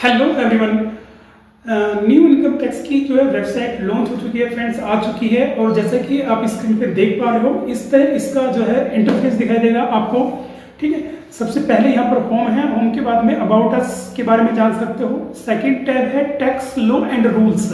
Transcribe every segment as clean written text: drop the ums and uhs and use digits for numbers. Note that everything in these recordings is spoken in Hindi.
Hello everyone. New income tax की जो है वेबसाइट लॉन्च हो चुकी है फ्रेंड्स, आ चुकी है। और जैसे कि आप स्क्रीन पे देख पा रहे हो, इस तरह इसका जो है इंटरफेस दिखाई देगा आपको। ठीक है, सबसे पहले यहाँ पर होम है। होम के बाद में अबाउट अस के बारे में जान सकते हो। सेकंड टैब है टैक्स लॉ एंड रूल्स।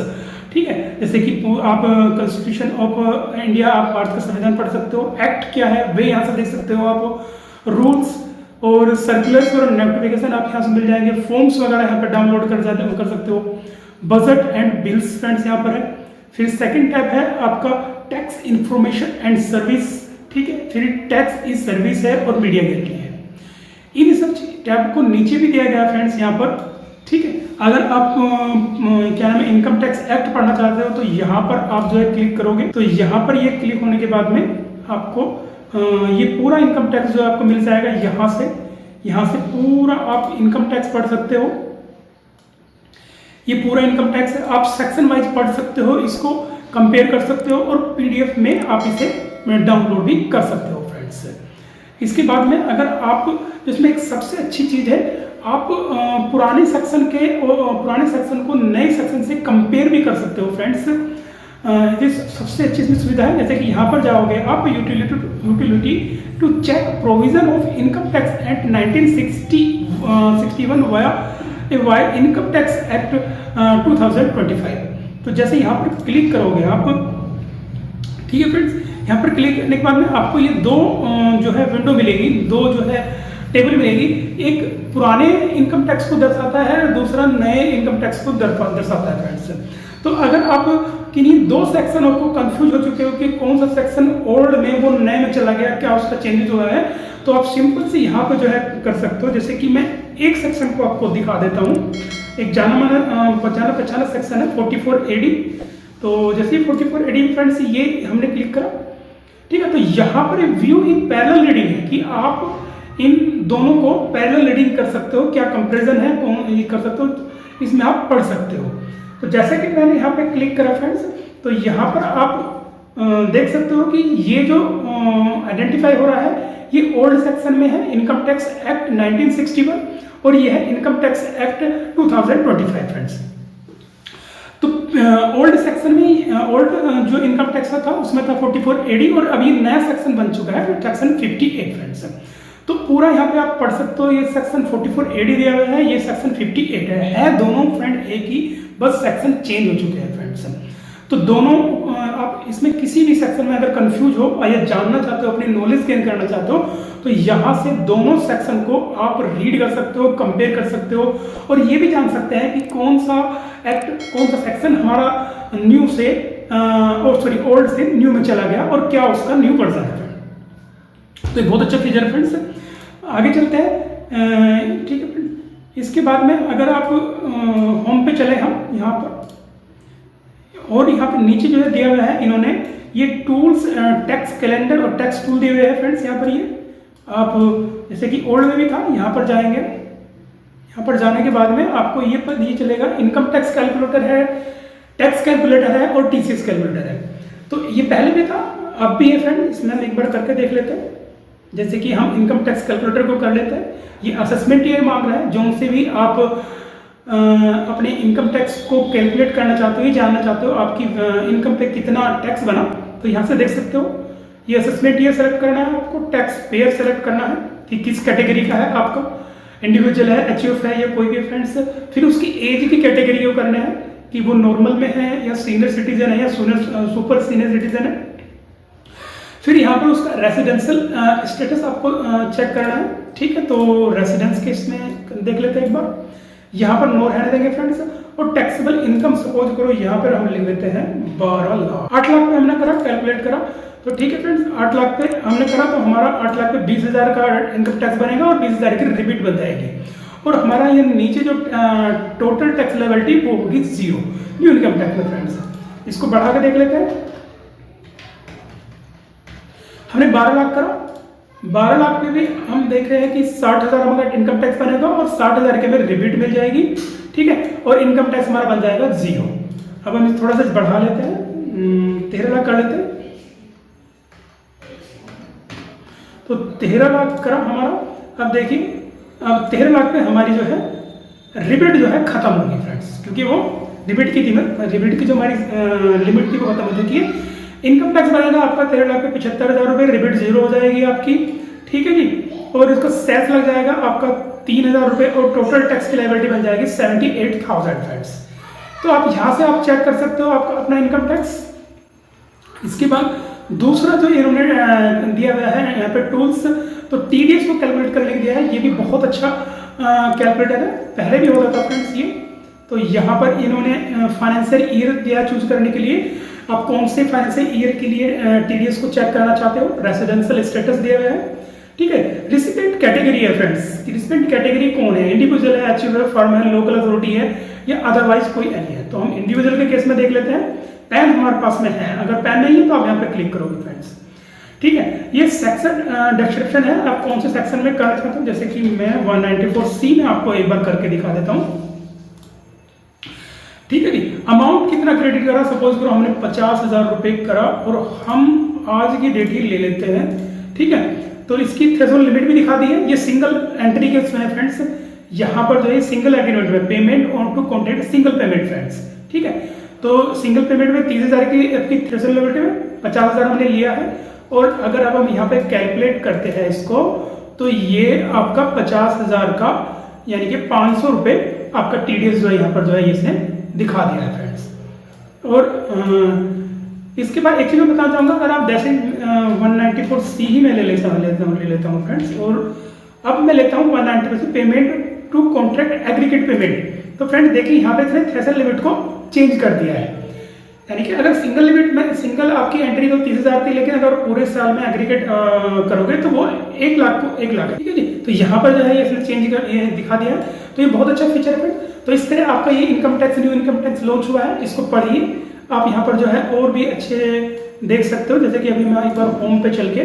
ठीक है, जैसे कि आप कॉन्स्टिट्यूशन ऑफ इंडिया, आप भारत का संविधान पढ़ सकते हो। एक्ट क्या है वे यहाँ से देख सकते हो आप। रूल्स और सर्कुलर्स और नोटिफिकेशन आप यहाँ से मिल जाएंगे। फॉर्म्स वगैरह यहाँ पर डाउनलोड कर सकते हो। बजट एंड बिल्स फ्रेंड्स यहाँ पर है। फिर सेकंड टैब है आपका टैक्स इंफॉर्मेशन एंड सर्विस। ठीक है, फिर टैक्स इज सर्विस है और मीडिया गैलरी है। इन सब टैब को नीचे भी दिया गया फ्रेंड्स यहाँ पर। ठीक है, अगर आप क्या नाम है इनकम टैक्स एक्ट पढ़ना चाहते हो तो यहाँ पर आप जो है क्लिक करोगे, तो यहाँ पर ये क्लिक होने के बाद में आपको ये पूरा इनकम टैक्स जो आपको मिल जाएगा। यहाँ से पूरा आप इनकम टैक्स पढ़ सकते हो। ये पूरा इनकम टैक्स है, आप सेक्शन वाइज पढ़ सकते हो, इसको कंपेयर कर सकते हो और पीडीएफ में आप इसे डाउनलोड भी कर सकते हो फ्रेंड्स। इसके बाद में अगर आप, इसमें एक सबसे अच्छी चीज है, आप पुराने सेक्शन को नए सेक्शन से कंपेयर भी कर सकते हो फ्रेंड्स। ये सबसे अच्छी सुविधा है। जैसे कि यहाँ पर जाओगे आप, utility to check provision of income tax act 1961 via income tax act 2025। तो जैसे यहाँ पर क्लिक करोगे आप, ठीक है फ्रेंड्स, यहाँ पर क्लिक करने के बाद में आपको ये दो जो है विंडो मिलेगी, दो जो है टेबल मिलेगी। एक पुराने इनकम टैक्स को दर्शाता है, दूसरा नए इनकम टैक्स को दर्शाता है फ्रेंड्स। तो अगर आप किन्हीं दो सेक्शनों को कंफ्यूज हो चुके हो कि कौन सा सेक्शन ओल्ड में वो नए में चला गया, क्या उसका चेंजेस हुआ है, तो आप सिंपल से यहाँ पर जो है कर सकते हो। जैसे कि मैं एक सेक्शन को आपको दिखा देता हूँ। एक जाना माना पहचाना सेक्शन है 44 AD। तो जैसे 44 AD फ्रेंड्स ये हमने क्लिक करा, ठीक है, तो यहाँ पर व्यू इन पैरेलल रीडिंग है कि आप इन दोनों को पैरेलल रीडिंग कर सकते हो। क्या कंपेरिजन है ये कर सकते हो, इसमें आप पढ़ सकते हो। तो जैसे कि मैंने यहाँ पे क्लिक करा फ्रेंड्स, तो यहाँ पर आप देख सकते हो कि ये जो आइडेंटिफाई हो रहा है ये ओल्ड सेक्शन में है, इनकम टैक्स एक्ट 1961, और ये है इनकम टैक्स एक्ट 2025 फ्रेंड्स। तो ओल्ड सेक्शन में ओल्ड जो इनकम टैक्स था उसमें था 44 AD, और अभी नया सेक्शन बन चुका है सेक्शन 58 फ्रेंड्स। तो पूरा यहाँ पे आप पढ़ सकते हो। ये सेक्शन 44 AD दिया हुआ है, ये सेक्शन 58 है दोनों फ्रेंड एक ही, बस सेक्शन चेंज हो चुके हैं फ्रेंड्स। तो दोनों आप इसमें किसी भी सेक्शन में अगर कंफ्यूज हो या जानना चाहते हो, अपनी नॉलेज गेन करना चाहते हो, तो यहाँ से दोनों सेक्शन को आप रीड कर सकते हो, कंपेयर कर सकते हो, और ये भी जान सकते हैं कि कौन सा एक्ट, कौन सा सेक्शन हमारा न्यू से ओल्ड से न्यू में चला गया और क्या उसका न्यू वर्जन है। तो ये बहुत अच्छा फीचर है फ्रेंड्स। आगे चलते हैं, ठीक है फ्रेंड्स। इसके बाद में अगर आप होम पे चले हम यहाँ पर, और यहाँ पे नीचे जो है दिया हुआ है इन्होंने ये टूल्स, टैक्स कैलेंडर और टैक्स टूल दिए हुए हैं फ्रेंड्स। यहाँ पर ये आप जैसे कि ओल्ड में भी था, यहाँ पर जाएंगे, यहाँ पर जाने के बाद में आपको ये चलेगा इनकम टैक्स कैलकुलेटर है, टैक्स कैलकुलेटर है और टीसीएस कैलकुलेटर है। तो ये पहले भी था, अब भी है फ्रेंड। इसमें हम एक बार करके देख लेते हैं। जैसे कि हम इनकम टैक्स कैलकुलेटर को कर लेते हैं। ये असेसमेंट ईयर मांग रहा है, जो से भी आप अपने इनकम टैक्स को कैलकुलेट करना चाहते हो, ये जानना चाहते हो आपकी इनकम पे कितना टैक्स बना, तो यहाँ से देख सकते हो। ये असेसमेंट ईयर सेलेक्ट करना है आपको, टैक्स पेयर सेलेक्ट करना है कि किस कैटेगरी का है आपका, इंडिविजुअल है, एचयूएफ है या कोई भी फ्रेंड्स। फिर उसकी एज की कैटेगरी को करना है कि वो नॉर्मल में है या सीनियर सिटीजन है या सुपर सीनियर सिटीजन है। फिर यहाँ पर उसका रेसिडेंशियल स्टेटस आपको चेक करना है। ठीक है, तो रेसिडेंस के इसमें देख लेते हैं एक बार। यहाँ पर नो रहने देंगे फ्रेंड्स। और टैक्सेबल इनकम सपोज करो यहाँ पर हम लिख देते हैं 12 लाख। 8 लाख पे हमने करा, कैलकुलेट करा, तो ठीक है फ्रेंड्स, 8 लाख पे हमने करा, तो हमारा 8 लाख पे 20,000 का इनकम टैक्स बनेगा और 20,000 की रिबीट बन जाएगी। और हमारा ये नीचे जो टोटल टैक्स लेवलिटी वो होगी 0 न्यू इनकम टैक्स में फ्रेंड्स। इसको बढ़ा के देख लेते हैं। हमने 12 लाख करा, 12 लाख पे भी हम देख रहे हैं कि 60,000 हमारा इनकम टैक्स बनेगा और 60,000 के में रिबीट मिल जाएगी। ठीक है, और इनकम टैक्स हमारा बन जाएगा 0। अब हम थोड़ा सा बढ़ा लेते हैं, 13 लाख कर लेते हैं। तो 13 लाख करा हमारा। अब देखिए, अब 13 लाख पे हमारी जो है रिबेट जो है खत्म होगी फ्रेंड्स, क्योंकि वो रिबेट की कीमत, रिबेट की जो हमारी लिमिट थी वो खत्म हो चुकी है। इनकम टैक्स बनेगा आपका 13,75,000 रुपये, रिबेट जीरो हो जाएगी आपकी, ठीक है जी। और इसका सेस लग जाएगा आपका 3,000 रुपये और टोटल टैक्स की लायबिलिटी बन जाएगी 78,000 फ्रेंड्स। तो आप यहाँ से आप चेक कर सकते हो आपका अपना इनकम टैक्स। इसके बाद दूसरा जो इन्होंने दिया गया है यहाँ पे टूल्स, तो टीडीएस को कैलकुलेट करने के दिया है, ये भी बहुत अच्छा कैलकुलेटर है, पहले भी होता था फ्रेंड्स ये। तो यहाँ पर इन्होंने फाइनेंशियल ईयर दिया चूज करने के लिए, आप कौन से फाइनेंशियल ईयर के लिए टीडीएस को चेक करना चाहते हो, रेसिडेंशियल स्टेटस दिया गया है, ठीक है। रिसिपेंट कैटेगरी है फ्रेंड्स, रिसिपेंट कैटेगरी कौन है, इंडिविजुअल है, एचयूआर है, फर्म है, लोकल अथॉरिटी है, या अदरवाइज कोई नहीं है। तो हम इंडिविजुअल के केस में देख लेते हैं। पैन हमारे पास में है, अगर पैन नहीं है तो आप यहाँ पे क्लिक करोगे फ्रेंड्स, ठीक है। ये सेक्शन डिस्क्रिप्शन है, आप कौन से सेक्शन में करना चाहते हो, जैसे कि मैं 194C में आपको एक बार करके दिखा देता हूँ, ठीक है जी। अमाउंट कितना क्रेडिट करा, सपोज करो हमने 50,000 रुपये करा और हम आज की डेट ही ले लेते हैं, ठीक है। तो इसकी थ्रेशोल्ड लिमिट भी दिखा दी है, ये सिंगल एंट्री के उसमें है फ्रेंड्स। यहाँ पर जो है सिंगल एग्रीमेंट में payment on to contract single payment friends, ठीक है। तो सिंगल पेमेंट में 30,000 की आपकी थ्रेशोल्ड लिमिट में 50,000 हमने लिया है, और अगर अब हम यहाँ पे कैलकुलेट करते हैं इसको, तो ये आपका 50,000 का यानी कि 500 रुपये आपका टीडीएस जो है यहाँ पर जो है इसने दिखा दिया है फ्रेंड्स। और इसके बाद एक चीज मैं बताना चाहूँगा, अगर आप जैसे 194C ही मैं ले लेता हूँ फ्रेंड्स, और अब मैं लेता हूँ 194 payment to contract aggregate payment. तो फ्रेंड्स देखिए यहाँ पे इसने थ्रेशोल्ड लिमिट को चेंज कर दिया है, यानी कि अगर सिंगल लिमिट में सिंगल आपकी एंट्री तो 30,000 थी, लेकिन अगर पूरे साल में एग्रीगेट करोगे तो वो 1 लाख को 1 लाख है, ठीक है जी। तो यहाँ पर जो है इसने चेंज कर ये दिखा दिया है, तो ये बहुत अच्छा फीचर है। तो इस तरह आपका ये income tax, new income tax launch हुआ है, इसको पढ़िए आप। यहाँ पर जो है और भी अच्छे देख सकते हो, जैसे कि अभी मैं एक बार होम पे चल के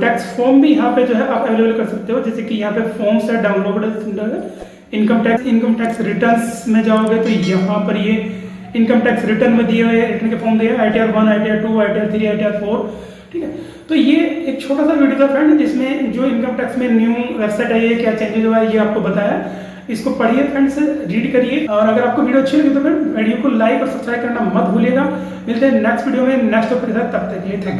टैक्स फॉर्म भी यहाँ पे जो है आप अवेलेबल कर सकते हो, जैसे कि यहाँ पे फॉर्म्स है, डाउनलोड इनकम टैक्स रिटर्न्स में जाओगे तो यहाँ पर ये इनकम टैक्स रिटर्न में दिए हुए रिटर्न के फॉर्म दिए ITR 1, ITR 2, ITR 3, ITR 4, ठीक है। तो ये एक छोटा सा वीडियो था फ्रेंड, जिसमें जो इनकम टैक्स में न्यू वेबसाइट है, ये क्या चेंजेस हुआ है, ये आपको बताया। इसको पढ़िए फ्रेंड्स, रीड करिए, और अगर आपको वीडियो अच्छी लगी तो फ्रेंड वीडियो को लाइक और सब्सक्राइब करना मत भूलिएगा। मिलते हैं नेक्स्ट वीडियो में नेक्स्ट टॉपिक के साथ, तब तक के लिए थैंक यू।